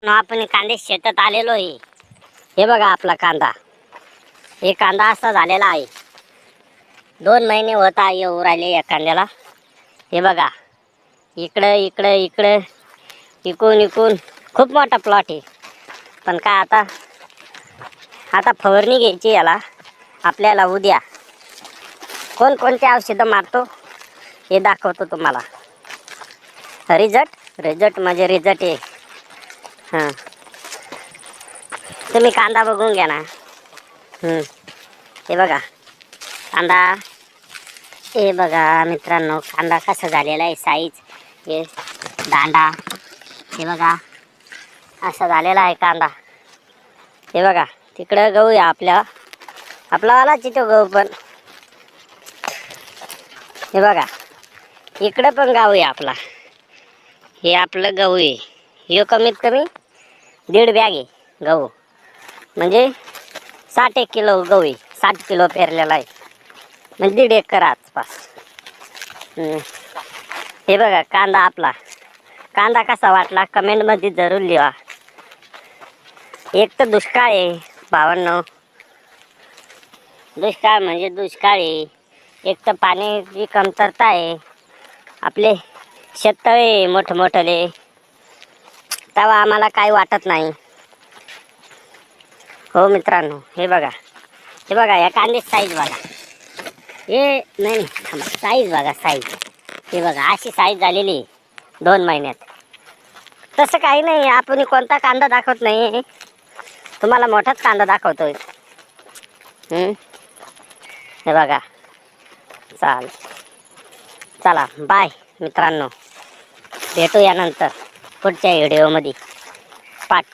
आपण कांदे शेतात आलेलो आहे. हे बघा आपला कांदा. हे कांदा असा झालेला आहे. 2 महिने होता येऊ राहिले या कांद्याला. हे बघा इकडं इकडं इकडं इकून इकून खूप मोठा प्लॉट आहे. पण काय आता फवारणी घ्यायची याला आपल्याला. उद्या कोणकोणते औषधं मारतो हे दाखवतो तुम्हाला. रिझल्ट म्हणजे रिझल्ट आहे. हां, तुम्ही कांदा बघून घ्या ना. हे बघा कांदा. हे बघा मित्रांनो, कांदा कसा झालेला आहे. साईज हे दांडा हे बघा असा झालेला आहे कांदा. हे बघा तिकडं गहू आहे आपला आला तिथं गहू. पण हे बघा इकडं पण गहू आहे आपला. हे आपलं गहू आहे. हे कमीत कमी 1.5 बॅग आहे गहू. म्हणजे 60 किलो गहू आहे. 60 किलो पेरलेला आहे म्हणजे 1.5 एकर आसपास. हे बघा कांदा आपला. कांदा कसा वाटला कमेंटमध्ये जरूर लिहा. एक तर दुष्काळ आहे भावांनो. दुष्काळ म्हणजे दुष्काळ आहे. एक तर पाण्याची कमतरता आहे. आपले शेततळे मोठमोठले तेव्हा आम्हाला काही वाटत नाही. हो मित्रांनो, हे बघा या कांद्याची साईज बघा. हे नाही साईज बघा साईज. हे बघा अशी साईज झालेली 2 महिन्यात. तसं काही नाही, आपण कोणता कांदा दाखवत नाही, तुम्हाला मोठाच कांदा दाखवतोय. हे बघा. चला बाय मित्रांनो, भेटू यानंतर पुढच्या व्हिडिओमध्ये. पाठ